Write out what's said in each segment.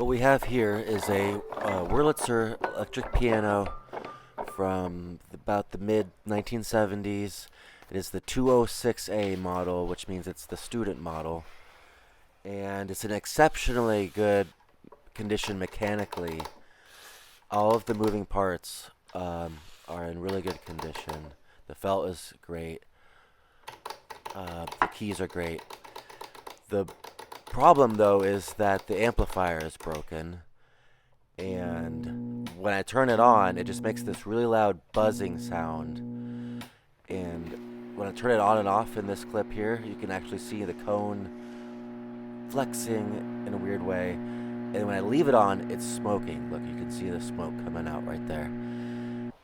What we have here is a Wurlitzer electric piano from about the mid 1970s. It is the 206A model, which means it's the student model. And it's in exceptionally good condition mechanically. All of the moving parts are in really good condition. The felt is great. The keys are great. The problem, though, is that the amplifier is broken. And when I turn it on, it just makes this really loud buzzing sound. And when I turn it on and off in this clip here, you can actually see the cone flexing in a weird way. And when I leave it on, it's smoking. Look, you can see the smoke coming out right there.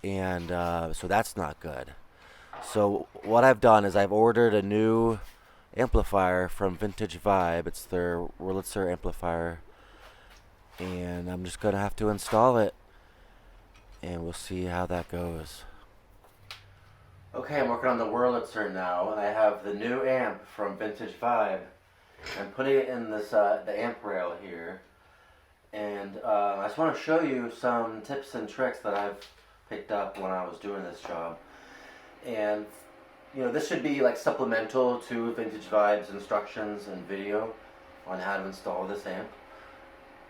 And so that's not good. So what I've done is I've ordered a new amplifier from Vintage Vibe. It's their Wurlitzer amplifier. And I'm just going to have to install it. And we'll see how that goes. Okay, I'm working on the Wurlitzer now. And I have the new amp from Vintage Vibe. I'm putting it in this the amp rail here. And I just want to show you some tips and tricks that I've picked up when I was doing this job. And you know, this should be like supplemental to Vintage Vibe's instructions and video on how to install this amp.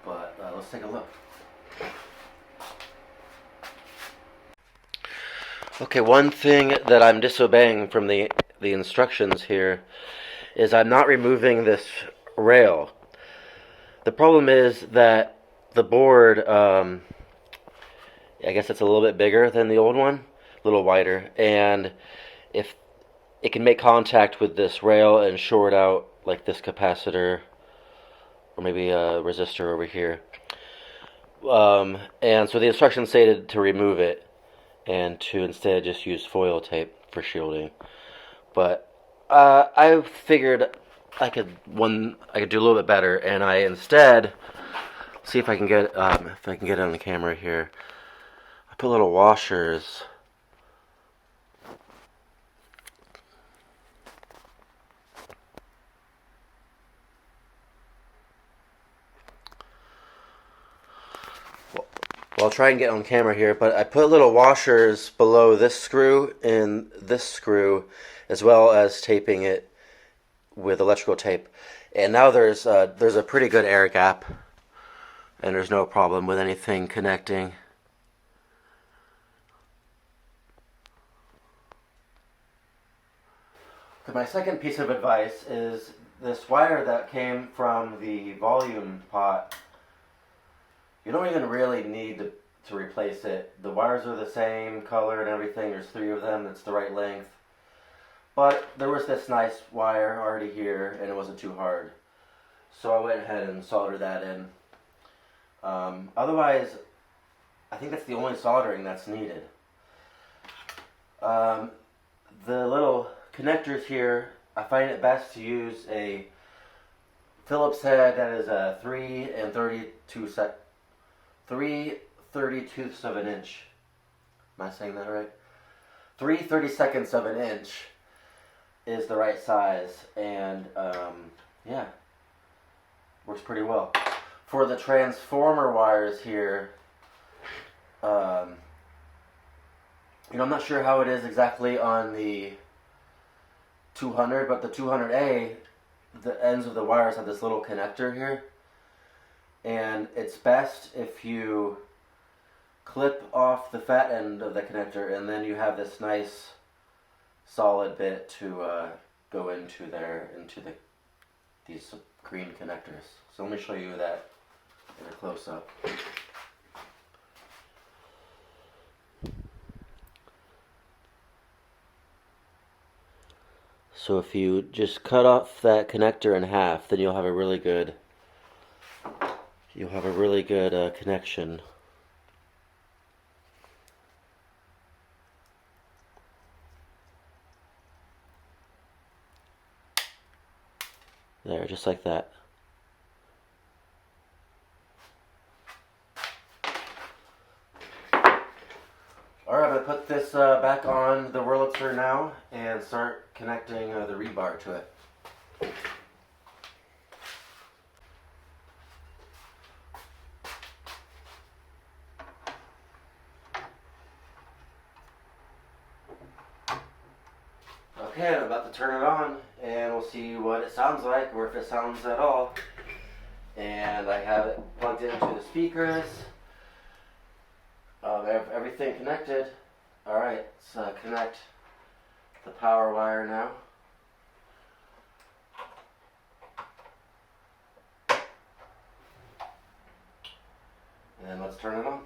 But let's take a look. Okay, one thing that I'm disobeying from the instructions here is I'm not removing this rail. The problem is that the board, I guess it's a little bit bigger than the old one, a little wider, and if it can make contact with this rail and short out like this capacitor or maybe a resistor over here. And so the instructions say to remove it and to instead just use foil tape for shielding. But I figured I could do a little bit better, and I instead see if I can get it on the camera here. I put little washers. Well, I'll try and get on camera here, but I put little washers below this screw and this screw, as well as taping it with electrical tape. And now there's a pretty good air gap, and there's no problem with anything connecting. So my second piece of advice is this wire that came from the volume pot. You don't even really need to replace it. The wires are the same color and everything. There's 3 of them. It's the right length. But there was this nice wire already here, and it wasn't too hard. So I went ahead and soldered that in. Otherwise, I think that's the only soldering that's needed. The little connectors here, I find it best to use a Phillips head that is a 3/32ths of an inch. Am I saying that right? 3/32 of an inch is the right size, and yeah, works pretty well. For the transformer wires here, I'm not sure how it is exactly on the 200, but the 200A, the ends of the wires have this little connector here, and it's best if you clip off the fat end of the connector, and then you have this nice solid bit to go into these green connectors. So let me show you that in a close-up. So if you just cut off that connector in half, then you'll have a really good connection. There, just like that. Alright, I'm going to put this back on the Wurlitzer now and start connecting the rebar to it. Okay, I'm about to turn it on and we'll see what it sounds like, or if it sounds at all. And I have it plugged into the speakers. I have everything connected. Alright, let's connect the power wire now. And then let's turn it on.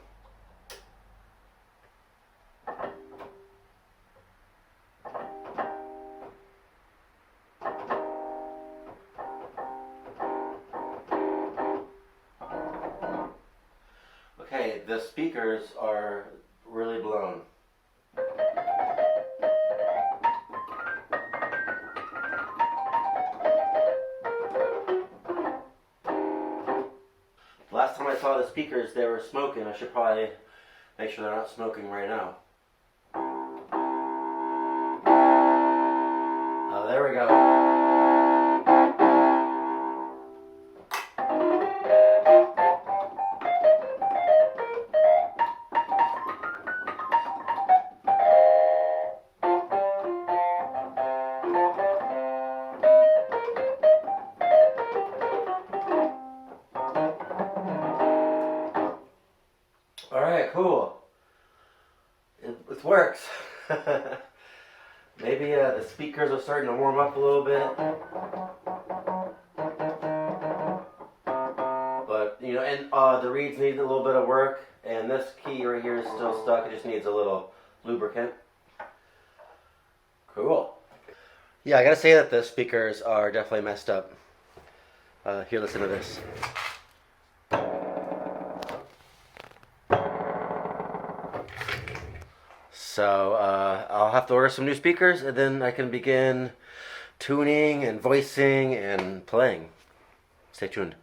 Okay, the speakers are really blown. Last time I saw the speakers, they were smoking. I should probably make sure they're not smoking right now. Oh, there we go. Alright, cool. It works. Maybe the speakers are starting to warm up a little bit. But, and the reeds need a little bit of work. And this key right here is still stuck. It just needs a little lubricant. Cool. Yeah, I gotta say that the speakers are definitely messed up. Here, listen to this. So I'll have to order some new speakers, and then I can begin tuning and voicing and playing. Stay tuned.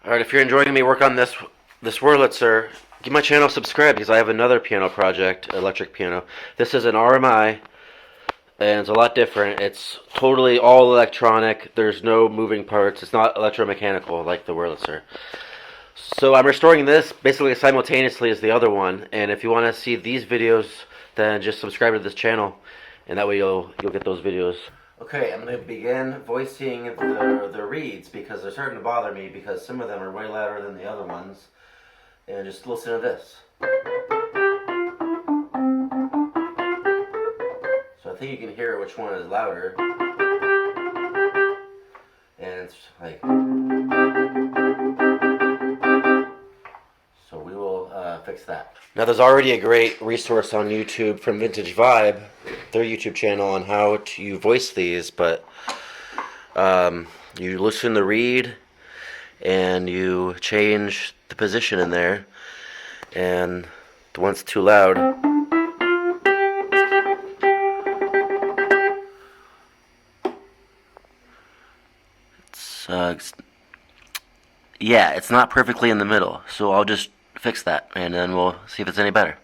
Alright, if you're enjoying me work on this Wurlitzer, give my channel a subscribe, because I have another piano project, electric piano. This is an RMI, and it's a lot different. It's totally all electronic. There's no moving parts. It's not electromechanical like the Wurlitzer. So I'm restoring this basically simultaneously as the other one, and if you want to see these videos, then just subscribe to this channel, and that way you'll get those videos. Okay, I'm going to begin voicing the reeds, because they're starting to bother me, because some of them are way louder than the other ones. And just listen to this. So I think you can hear which one is louder. And it's like... So we will fix that. Now there's already a great resource on YouTube from Vintage Vibe, their YouTube channel, on how to voice these, but you loosen the reed and you change the position in there, and the one's too loud, yeah, it's not perfectly in the middle, so I'll just fix that, and then we'll see if it's any better.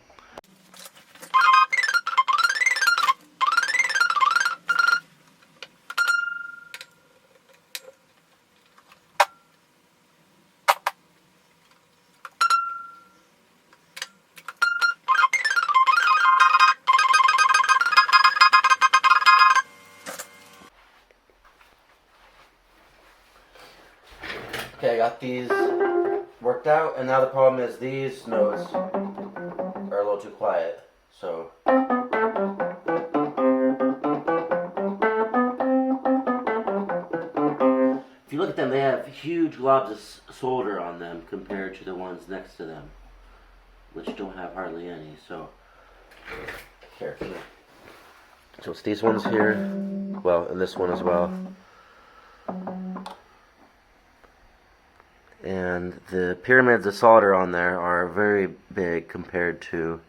Okay, I got these worked out, and now the problem is these notes are a little too quiet, so if you look at them, they have huge globs of solder on them compared to the ones next to them, which don't have hardly any. So here, so it's these ones here, well, and this one as well. And the pyramids of solder on there are very big compared to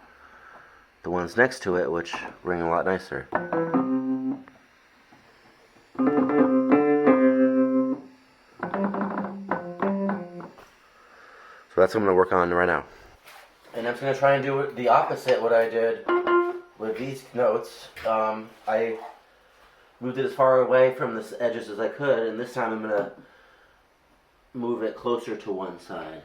the ones next to it, which ring a lot nicer. So that's what I'm going to work on right now. And I'm going to try and do the opposite what I did with these notes. I moved it as far away from the edges as I could, and this time I'm going to move it closer to one side.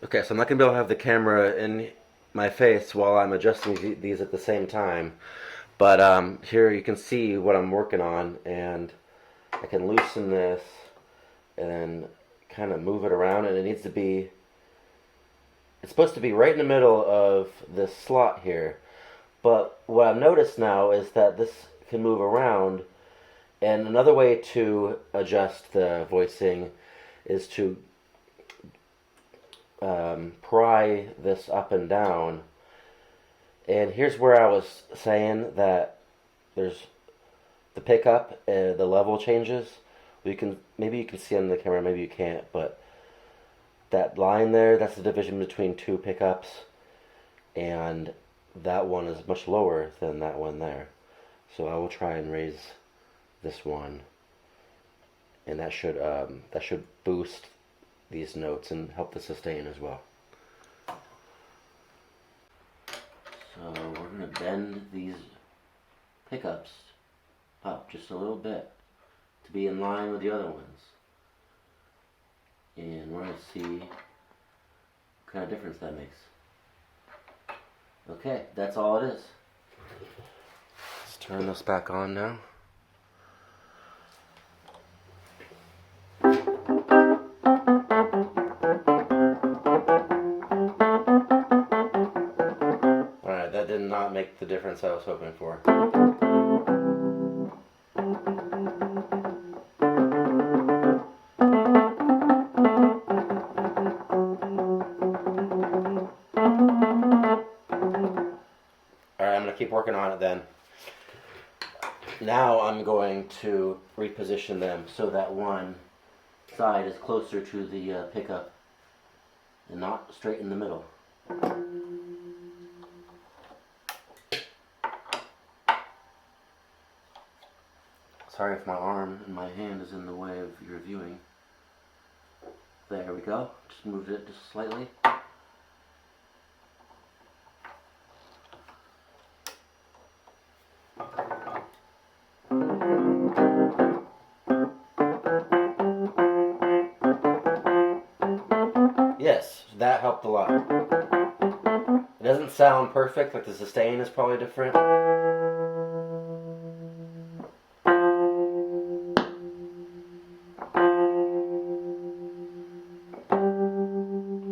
Okay, so I'm not going to be able to have the camera in my face while I'm adjusting these at the same time. But here you can see what I'm working on, and I can loosen this and then kind of move it around, and it needs to be, it's supposed to be right in the middle of this slot here. But what I've noticed now is that this can move around, and another way to adjust the voicing is to pry this up and down. And here's where I was saying that there's the pickup, the level changes. Maybe you can see on the camera, maybe you can't, but that line there, that's the division between two pickups, and that one is much lower than that one there. So I will try and raise this one, and that should boost these notes and help the sustain as well. So we're going to bend these pickups up just a little bit to be in line with the other ones. And we're going to see what kind of difference that makes. Okay, that's all it is. Let's turn this back on now. That did not make the difference I was hoping for. Alright, I'm going to keep working on it then. Now I'm going to reposition them so that one side is closer to the pickup and not straight in the middle. Sorry if my arm and my hand is in the way of your viewing. There we go. Just moved it just slightly. Yes, that helped a lot. It doesn't sound perfect, like the sustain is probably different.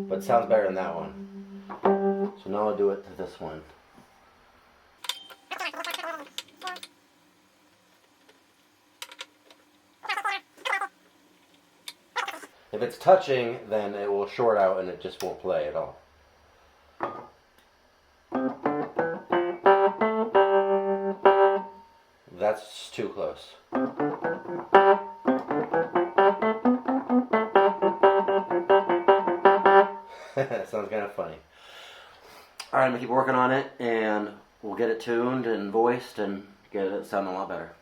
But it sounds better than that one. So now I'll do it to this one. If it's touching, then it will short out and it just won't play at all. that's too close. That sounds kind of funny. Alright, I'm going to keep working on it, and we'll get it tuned and voiced and get it sounding a lot better.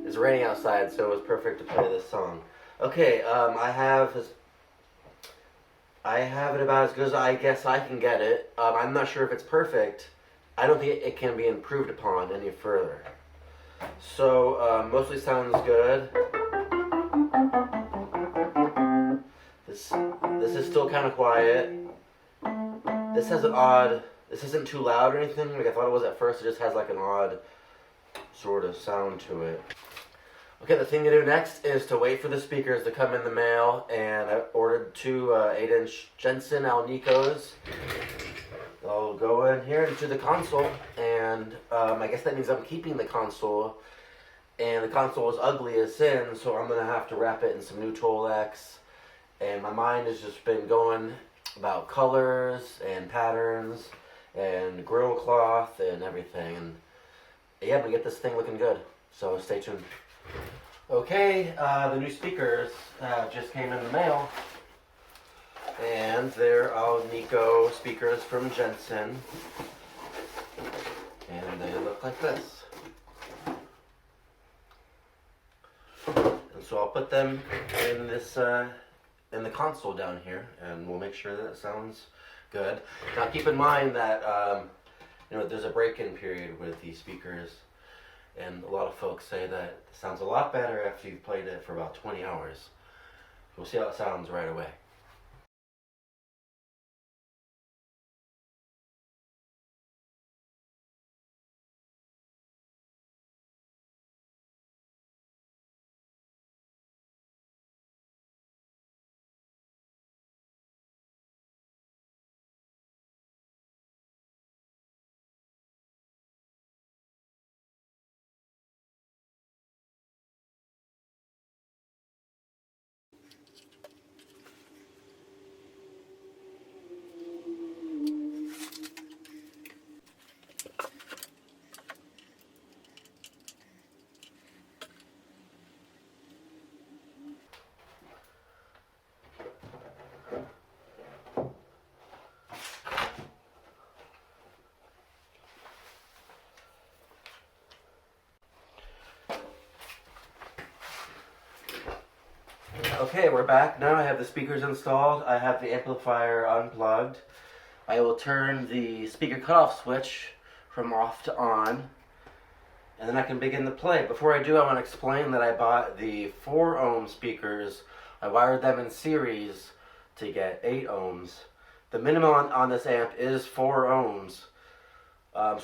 It's raining outside, so it was perfect to play this song. Okay, I have it about as good as I guess I can get it. I'm not sure if it's perfect. I don't think it can be improved upon any further. So, mostly sounds good. This is still kind of quiet. This has an odd, this isn't too loud or anything like I thought it was at first. It just has like an odd sort of sound to it. Okay, the thing to do next is to wait for the speakers to come in the mail, and I ordered two 8-inch Jensen Alnicos. They'll go in here into the console, and I guess that means I'm keeping the console, and the console is ugly as sin, so I'm going to have to wrap it in some new Tolex, and my mind has just been going about colors and patterns and grill cloth and everything, and yeah, I'm going to get this thing looking good, so stay tuned. Okay, the new speakers just came in the mail, and they're Alnico speakers from Jensen, and they look like this. And so I'll put them in this in the console down here, and we'll make sure that it sounds good. Now keep in mind that there's a break-in period with these speakers. And a lot of folks say that it sounds a lot better after you've played it for about 20 hours. We'll see how it sounds right away. Okay, we're back now. I have the speakers installed. I have the amplifier unplugged. I will turn the speaker cutoff switch from off to on, and then I can begin to play. Before I do, I want to explain that I bought the 4 ohm speakers. I wired them in series to get 8 ohms. The minimum on this amp is 4 ohms.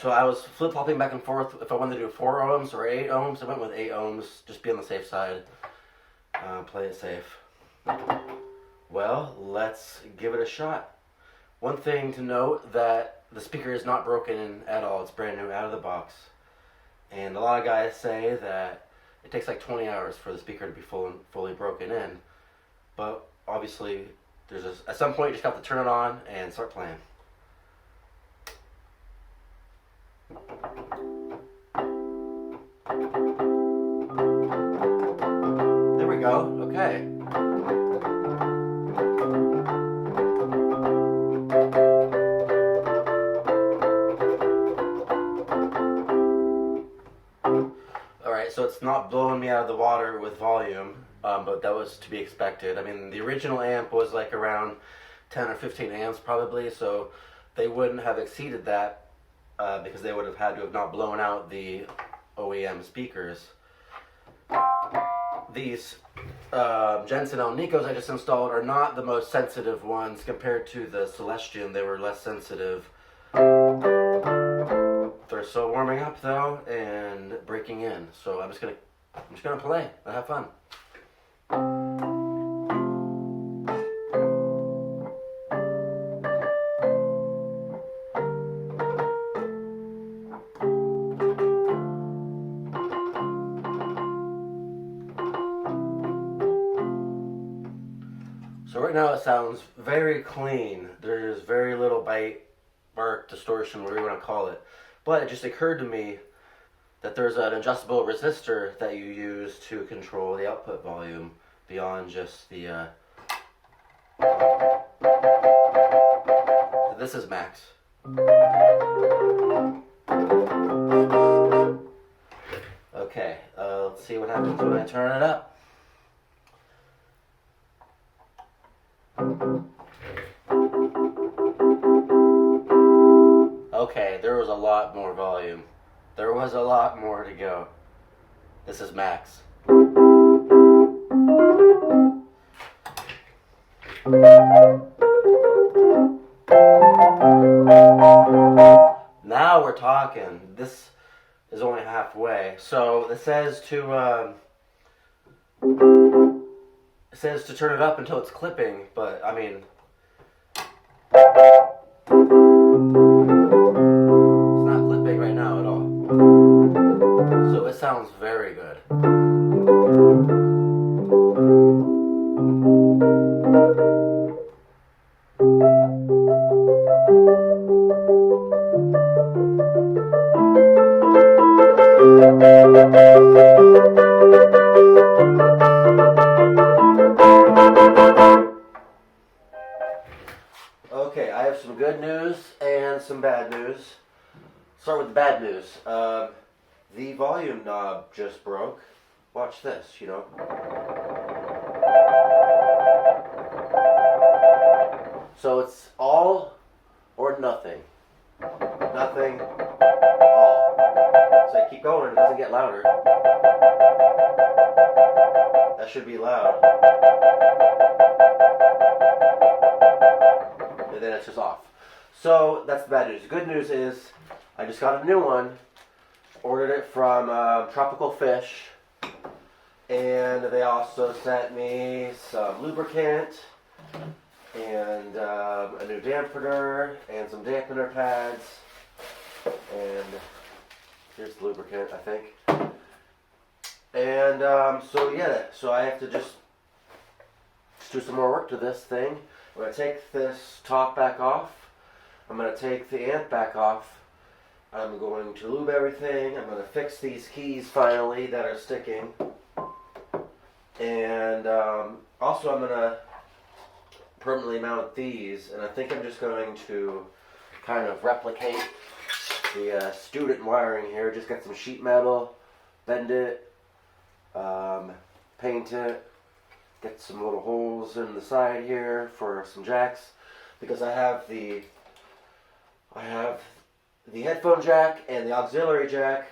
So I was flip-flopping back and forth if I wanted to do 4 ohms or 8 ohms. I went with 8 ohms, just be on the safe side. Play it safe. Well, let's give it a shot. One thing to note, that the speaker is not broken in at all. It's brand new out of the box. And a lot of guys say that it takes like 20 hours for the speaker to be fully broken in. But obviously, at some point you just have to turn it on and start playing. There we go. Okay. Alright, so it's not blowing me out of the water with volume, but that was to be expected. I mean, the original amp was like around 10 or 15 amps probably, so they wouldn't have exceeded that because they would have had to have not blown out the OEM speakers. These Jensen Alnicos I just installed are not the most sensitive ones compared to the Celestion. They were less sensitive. They're still warming up though and breaking in. So I'm just gonna play and have fun. So right now it sounds very clean. There's very little bite, bark, distortion, whatever you want to call it. But it just occurred to me that there's an adjustable resistor that you use to control the output volume beyond just the... This is max. Okay, let's see what happens when I turn it up. Okay, there was a lot more volume. There was a lot more to go. This is max. Now we're talking. This is only halfway. So it says to turn it up until it's clipping, but I mean, it's not clipping right now at all. So it sounds very good. Okay, I have some good news and some bad news. Start with the bad news. The volume knob just broke. Watch this, you know. So it's all or nothing. Nothing, all. So I keep going, it doesn't get louder. That should be loud. And then it's just off. So that's the bad news. The good news is I just got a new one. Ordered it from Tropical Fish. And they also sent me some lubricant and a new dampener and some dampener pads. And here's the lubricant, I think. And so I have to just do some more work to this thing. I'm going to take this top back off. I'm going to take the amp back off. I'm going to lube everything. I'm going to fix these keys finally that are sticking. And also I'm going to permanently mount these. And I think I'm just going to kind of replicate the student wiring here. Just get some sheet metal, bend it, paint it. Get some little holes in the side here for some jacks, because I have the headphone jack and the auxiliary jack.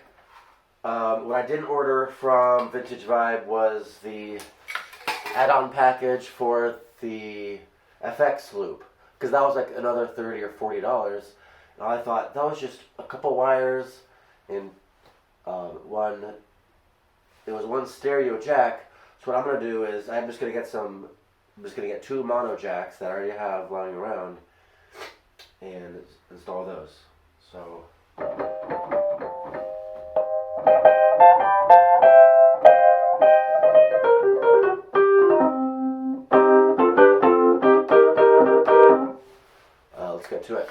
What I didn't order from Vintage Vibe was the add-on package for the FX loop, because that was like another $30 or $40. And I thought that was just a couple wires and one stereo jack. So what I'm going to do is I'm just going to get two mono jacks that I already have lying around and install those. So let's get to it.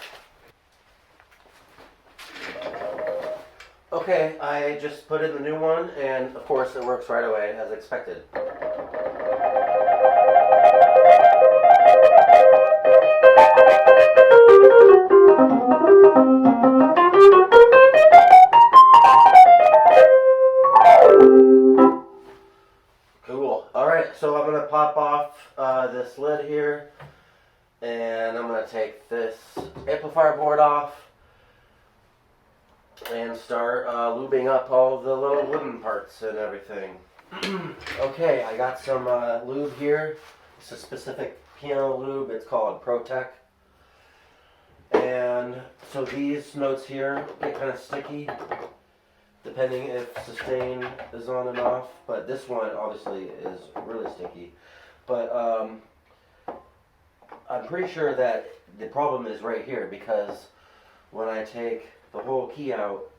Okay, I just put in the new one, and of course it works right away as expected. Cool. Alright, so I'm going to pop off this lid here, and I'm going to take this amplifier board off and start lubing up all the little wooden parts and everything. Okay, I got some lube here. It's a specific piano lube. It's called ProTech. And so these notes here get kind of sticky depending if sustain is on and off. But this one obviously is really sticky. But I'm pretty sure that the problem is right here, because when I take the whole key out,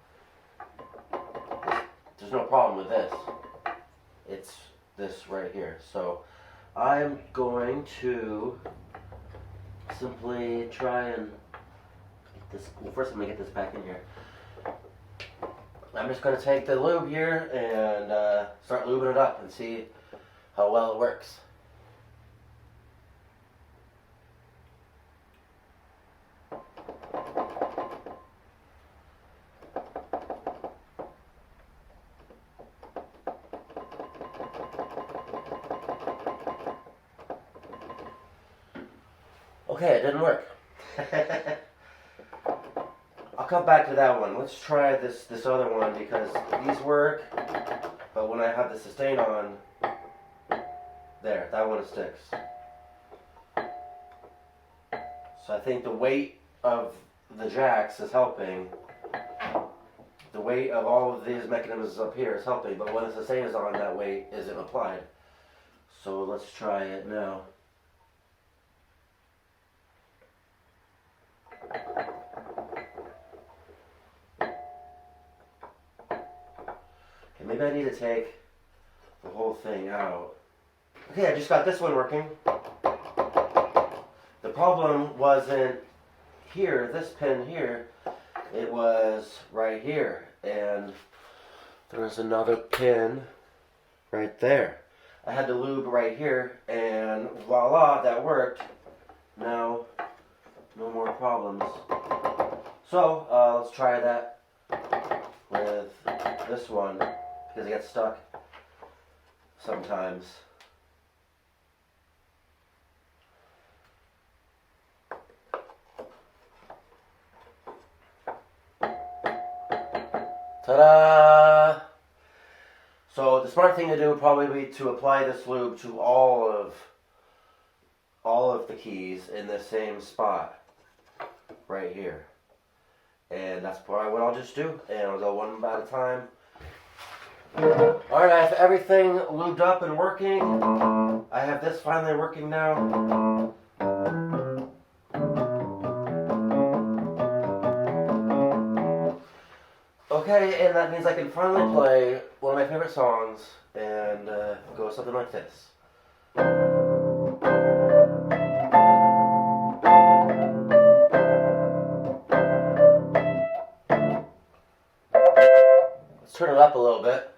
there's no problem with this. It's this right here. So I'm going to simply try and get this. Well, first I'm gonna get this back in here. I'm just gonna take the lube here and start lubing it up and see how well it works. Okay, it didn't work. I'll come back to that one. Let's try this other one because these work, but when I have the sustain on, there, that one sticks. So I think the weight of the jacks is helping. The weight of all of these mechanisms up here is helping, but when the sustain is on, that weight isn't applied. So let's try it now. Okay, maybe I need to take the whole thing out. Okay, I just got this one working. The problem wasn't here, this pin here. It was right here, and there was another pin right there. I had to lube right here, and voila, that worked. Now, no more problems. So, let's try that with this one, because it gets stuck sometimes. Ta-da! So the smart thing to do would probably be to apply this lube to all of the keys in the same spot right here. And that's probably what I'll just do. And I'll go one at a time. Alright, I have everything lubed up and working. I have this finally working now. Okay, and that means I can finally play one of my favorite songs and go something like this. Let's turn it up a little bit.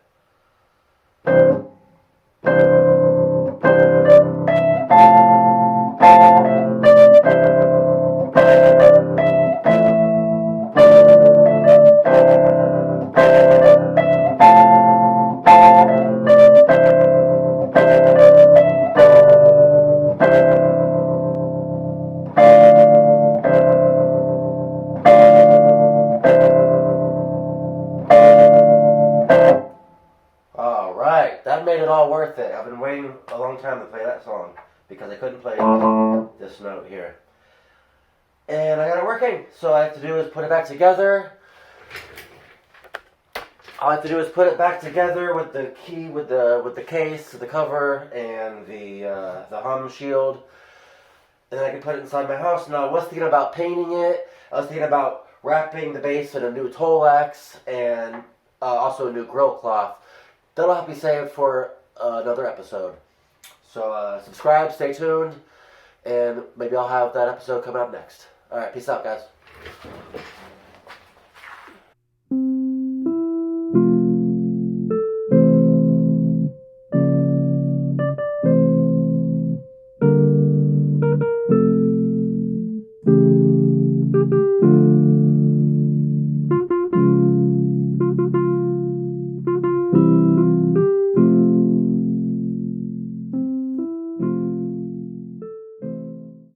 Alright, that made it all worth it. I've been waiting a long time to play that song because I couldn't play this note here. And I got it working. So all I have to do is put it back together. All I have to do is put it back together with the key, with the case, the cover, and the hum shield. And then I can put it inside my house. Now I was thinking about painting it. I was thinking about wrapping the base in a new Tolex and also a new grill cloth. That'll have to be saved for another episode. So subscribe, stay tuned, and maybe I'll have that episode coming up next. Alright, peace out, guys.